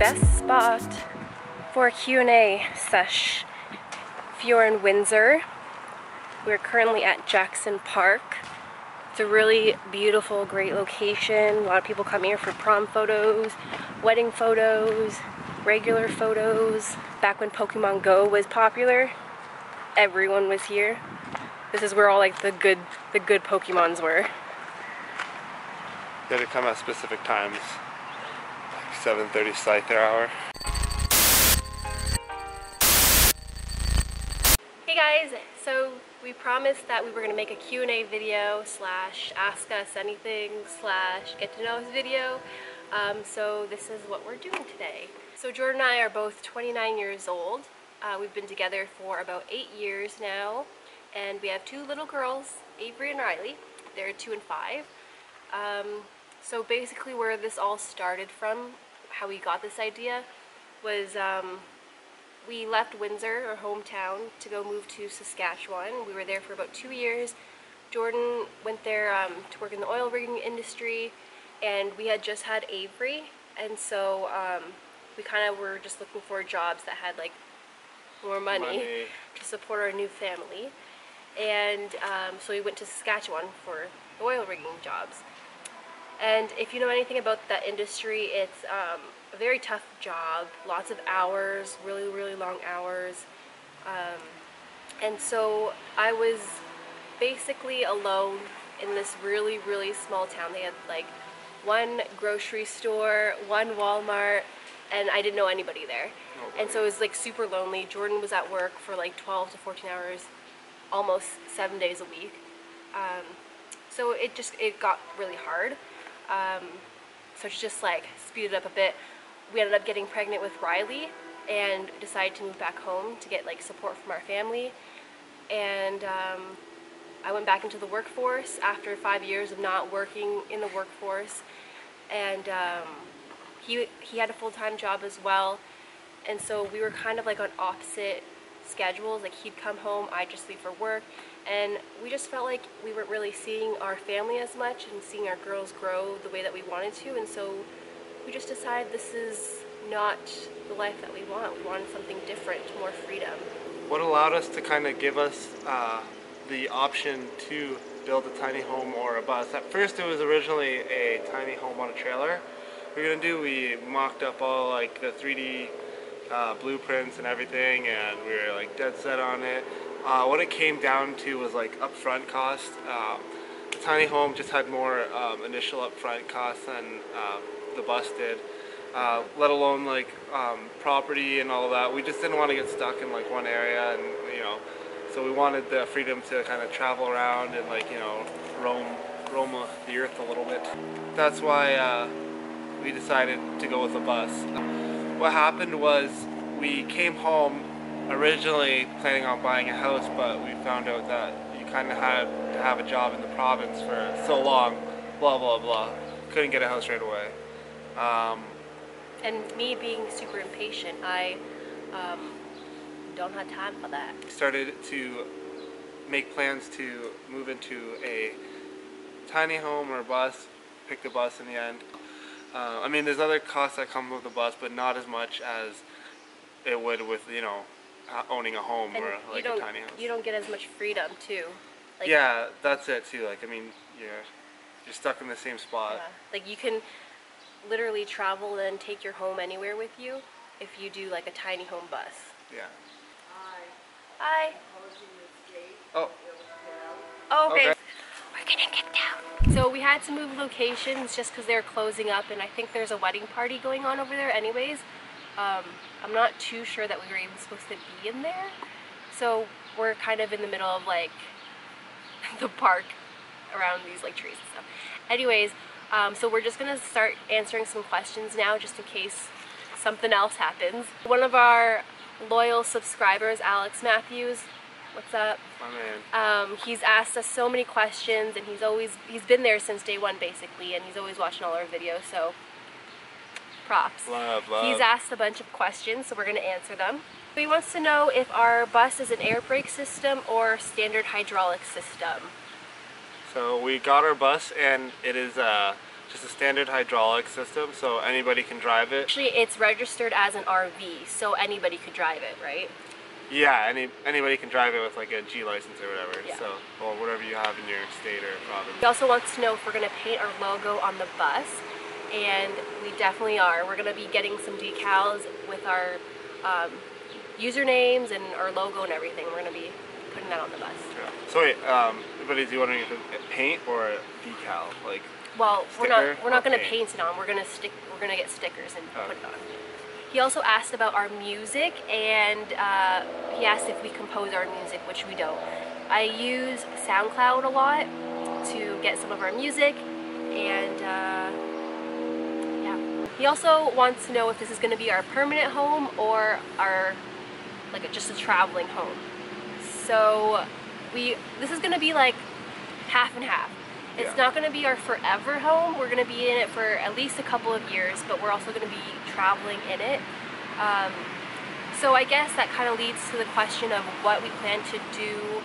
best spot for a Q&A sesh. If you're in Windsor, we're currently at Jackson Park. It's a really beautiful, great location. A lot of people come here for prom photos, wedding photos, regular photos. Back when Pokemon Go was popular, everyone was here. This is where all like the good Pokemons were. You had to come at specific times, like 7:30 Scyther hour. Hey guys, so we promised that we were going to make a Q&A video slash ask us anything slash get to know us video. So this is what we're doing today. So Jordan and I are both 29 years old. We've been together for about 8 years now, and we have 2 little girls, Avery and Riley. They're 2 and 5. So basically where this all started from, how we got this idea, was we left Windsor, our hometown, to go move to Saskatchewan. We were there for about 2 years. Jordan went there to work in the oil rigging industry, and we had just had Avery, and so we kind of were just looking for jobs that had like more money to support our new family. And so we went to Saskatchewan for the oil rigging jobs. And if you know anything about that industry, it's a very tough job, lots of hours, really long hours. And so I was basically alone in this really small town. They had like 1 grocery store, 1 Walmart, and I didn't know anybody there. And so it was like super lonely. Jordan was at work for like 12 to 14 hours, almost 7 days a week. So it got really hard. So to just like speed it up a bit, we ended up getting pregnant with Riley and decided to move back home to get like support from our family. And I went back into the workforce after 5 years of not working in the workforce, and he had a full-time job as well, and so we were kind of like on opposite schedules. Like he'd come home, I'd just leave for work, and we just felt like we weren't really seeing our family as much and seeing our girls grow the way that we wanted to. And so we just decided this is not the life that we want. We wanted something different, more freedom. What allowed us to kind of give us the option to build a tiny home or a bus? At first it was originally a tiny home on a trailer. We mocked up all like the 3D blueprints and everything, and we were like dead set on it. What it came down to was like upfront cost. The tiny home just had more initial upfront costs than the bus did, let alone like property and all of that. We just didn't want to get stuck in like one area, and so we wanted the freedom to kind of travel around and like roam the earth a little bit. That's why we decided to go with a bus. What happened was we came home originally planning on buying a house, but we found out that you kind of had to have a job in the province for so long, blah blah blah. Couldn't get a house right away. And me being super impatient, I don't have time for that. Started to make plans to move into a tiny home or a bus. Picked a bus in the end. I mean, there's other costs that come with a bus, but not as much as it would with owning a home and or like a tiny house. You don't get as much freedom too. Like, yeah, that's it too. Like, I mean, you're stuck in the same spot. Yeah. Like you can literally travel and take your home anywhere with you if you do like a tiny home bus. Yeah. Hi. Oh. Okay. We're getting kicked out. So we had to move locations just because they're closing up, and I think there's a wedding party going on over there anyways. I'm not too sure that we were even supposed to be in there. So we're kind of in the middle of like the park around these like trees and stuff. Anyways, so we're just gonna start answering some questions now just in case something else happens. One of our loyal subscribers, Alex Matthews, what's up? My man. He's asked us so many questions, and he's been there since day one basically, and he's always watching all our videos, so props. Love. He's asked a bunch of questions, so we're going to answer them. He wants to know if our bus is an air brake system or standard hydraulic system. So we got our bus, and it is just a standard hydraulic system, so anybody can drive it. Actually, it's registered as an RV, so anybody could drive it, right? Yeah, anybody can drive it with like a G license or whatever. Yeah. So, or whatever you have in your state or province. He also wants to know if we're going to paint our logo on the bus, and we definitely are. We're going to be getting some decals with our usernames and our logo and everything. We're going to be putting that on the bus. Yeah. So wait, but is he wondering if it's paint or a decal, like? Well, we're not going to paint paint it on. We're going to get stickers and put it on. He also asked about our music, and he asked if we compose our music, which we don't. I use SoundCloud a lot to get some of our music, and yeah. He also wants to know if this is going to be our permanent home or our just a traveling home. So this is going to be like half and half. It's not going to be our forever home. We're going to be in it for at least a couple of years, but we're also going to be traveling in it. So I guess that kind of leads to the question of what we plan to do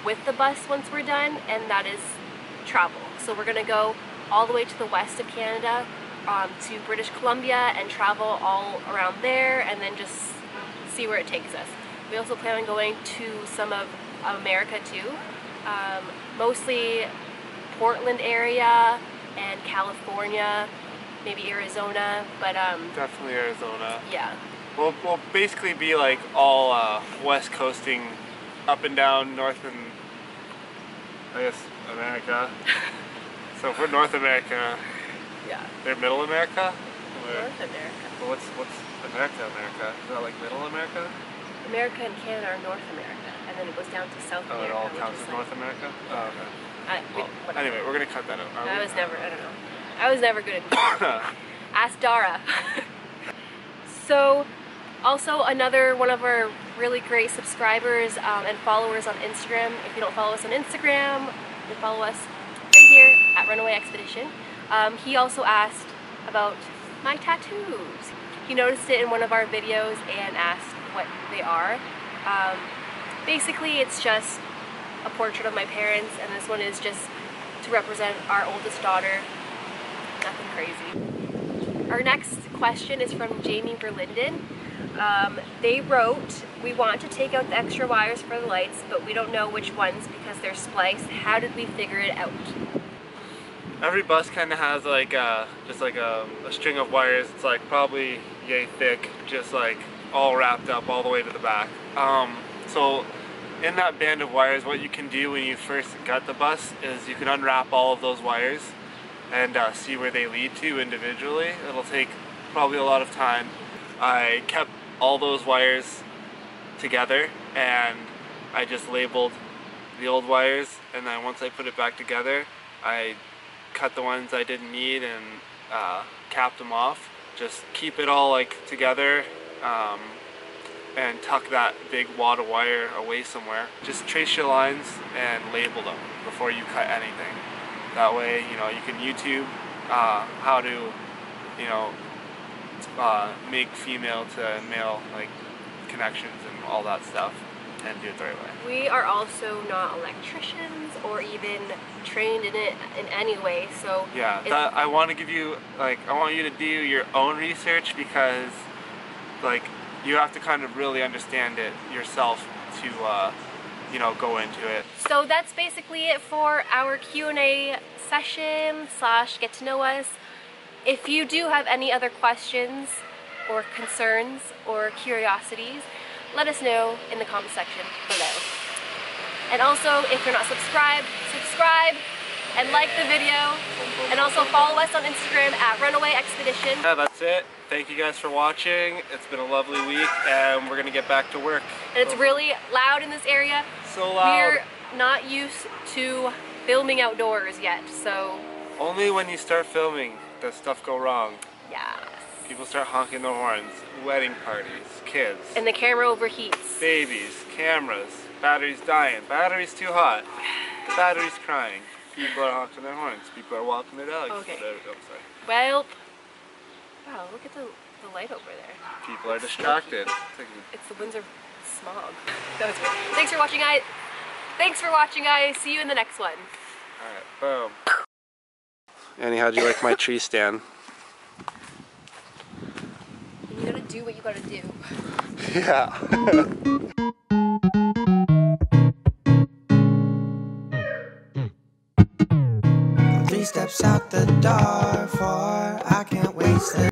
with the bus once we're done, and that is travel. So we're going to go all the way to the west of Canada, to British Columbia, and travel all around there, and then just see where it takes us. We also plan on going to some of America too, mostly Portland area and California, maybe Arizona, but definitely Arizona. Yeah. We'll basically be like all west coasting, up and down North and I guess America. So if we're North America, yeah. They're Middle America. North America. Well, what's America? Is that like Middle America? America and Canada are North America, and then it goes down to South America. Oh, it all counts as North America? Oh, okay. Well, anyway, we're gonna cut that out. I was never good at Ask Dara. So, also another one of our really great subscribers and followers on Instagram. If you don't follow us on Instagram, you can follow us right here at Runaway Expedition. He also asked about my tattoos. He noticed it in one of our videos and asked what they are. Basically, it's just a portrait of my parents, and this one is just to represent our oldest daughter. Nothing crazy. Our next question is from Jamie Berlinden. They wrote, "We want to take out the extra wires for the lights, but we don't know which ones because they're spliced. How did we figure it out?" Every bus kind of has like just like a string of wires. It's like probably yay thick, just like all wrapped up all the way to the back. So in that band of wires, what you can do when you first gut the bus is you can unwrap all of those wires and see where they lead to individually. It'll take probably a lot of time. I kept all those wires together and I just labeled the old wires, and then once I put it back together, I cut the ones I didn't need and capped them off. Just keep it all like together and tuck that big wad of wire away somewhere. Just trace your lines and label them before you cut anything. That way, you know, you can YouTube how to, you know, make female to male like connections and all that stuff, and do it the right way. We are also not electricians or even trained in it in any way, so yeah, I want to give you, like, I want you to do your own research, because like you have to kind of really understand it yourself to you know, go into it. So that's basically it for our Q&A session / get to know us. If you do have any other questions or concerns or curiosities, let us know in the comment section below. And also, if you're not subscribed, subscribe and like the video. And also follow us on Instagram at Runaway Expedition. Yeah, that's it. Thank you guys for watching. It's been a lovely week, and we're gonna get back to work. And it's really loud in this area. So loud. We're not used to filming outdoors yet, so... Only when you start filming does stuff go wrong. Yes. People start honking their horns. Wedding parties, kids. And the camera overheats. Babies, cameras, batteries dying, battery's too hot, the battery's crying. People are honking their horns, people are walking their dogs. Okay. Oh, sorry. Well, wow, look at the light over there. People are distracted. It's the Windsor smog. That was weird. Thanks for watching, guys. Thanks for watching, guys. See you in the next one. Alright, boom. Annie, how'd you like my tree stand? You gotta do what you gotta do. Yeah. 3 steps out the door, 4, I can't waste it.